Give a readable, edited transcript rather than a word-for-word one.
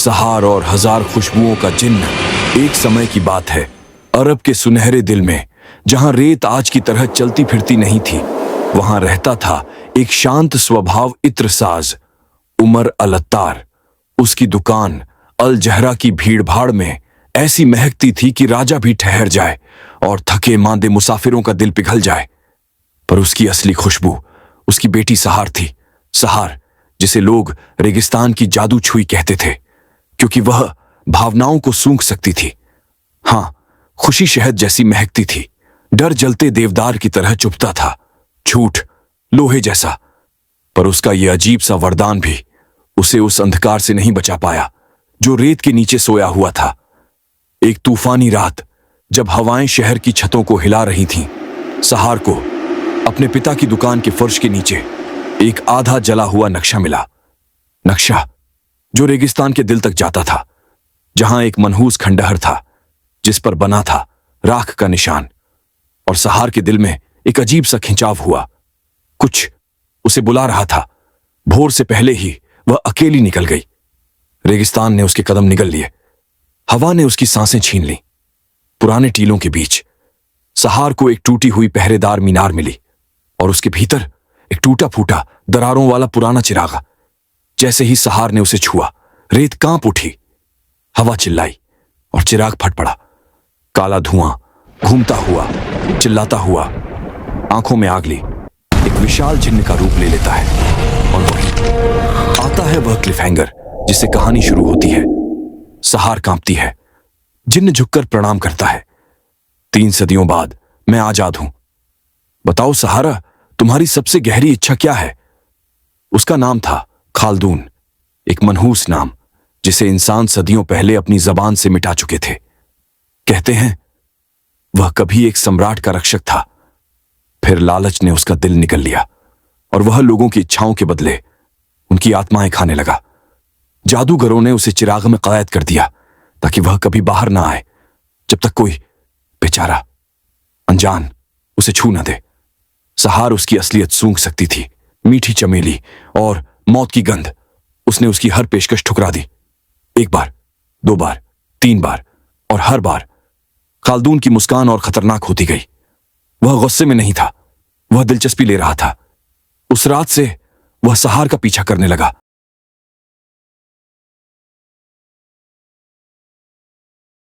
सहार और 1000 खुशबुओं का जिन्न। एक समय की बात है, अरब के सुनहरे दिल में, जहां रेत आज की तरह चलती फिरती नहीं थी, वहां रहता था एक शांत स्वभाव इत्रसाज, उमर अल अत्तार। उसकी दुकान अल जहरा की भीड़-भाड़ में ऐसी महकती थी कि राजा भी ठहर जाए और थके मांदे मुसाफिरों का दिल पिघल जाए। पर उसकी असली खुशबू उसकी बेटी सहार थी। सहार, जिसे लोग रेगिस्तान की जादू छुई कहते थे, क्योंकि वह भावनाओं को सूंघ सकती थी। हां, खुशी शहद जैसी महकती थी, डर जलते देवदार की तरह चुभता था, झूठ लोहे जैसा। पर उसका यह अजीब सा वरदान भी उसे उस अंधकार से नहीं बचा पाया जो रेत के नीचे सोया हुआ था। एक तूफानी रात, जब हवाएं शहर की छतों को हिला रही थीं, सहार को अपने पिता की दुकान के फर्श के नीचे एक आधा जला हुआ नक्शा मिला। नक्शा जो रेगिस्तान के दिल तक जाता था, जहां एक मनहूस खंडहर था जिस पर बना था राख का निशान। और सहार के दिल में एक अजीब सा खिंचाव हुआ। कुछ उसे बुला रहा था। भोर से पहले ही वह अकेली निकल गई। रेगिस्तान ने उसके कदम निगल लिए, हवा ने उसकी सांसें छीन ली। पुराने टीलों के बीच सहार को एक टूटी हुई पहरेदार मीनार मिली, और उसके भीतर एक टूटा फूटा दरारों वाला पुराना चिराग। जैसे ही सहार ने उसे छुआ, रेत कांप उठी, हवा चिल्लाई और चिराग फट पड़ा। काला धुआं घूमता हुआ, चिल्लाता हुआ, आंखों में आग ली, एक विशाल जिन्न का रूप ले लेता है। और वही आता है वह क्लिफहैंगर जिससे कहानी शुरू होती है। सहार कांपती है, जिन्न झुककर प्रणाम करता है। 3 सदियों बाद मैं आजाद हूं। बताओ सहारा, तुम्हारी सबसे गहरी इच्छा क्या है? उसका नाम था खाल्दून, एक मनहूस नाम जिसे इंसान सदियों पहले अपनी जबान से मिटा चुके थे। कहते हैं वह कभी एक सम्राट का रक्षक था, फिर लालच ने उसका दिल निगल लिया और वह लोगों की इच्छाओं के बदले उनकी आत्माएं खाने लगा। जादूगरों ने उसे चिराग में कैद कर दिया ताकि वह कभी बाहर ना आए, जब तक कोई बेचारा अनजान उसे छू न दे। सहार उसकी असलियत सूंघ सकती थी, मीठी चमेली और मौत की गंध। उसने उसकी हर पेशकश ठुकरा दी। 1 बार, 2 बार, 3 बार, और हर बार खाल्दून की मुस्कान और खतरनाक होती गई। वह गुस्से में नहीं था, वह दिलचस्पी ले रहा था। उस रात से वह सहार का पीछा करने लगा,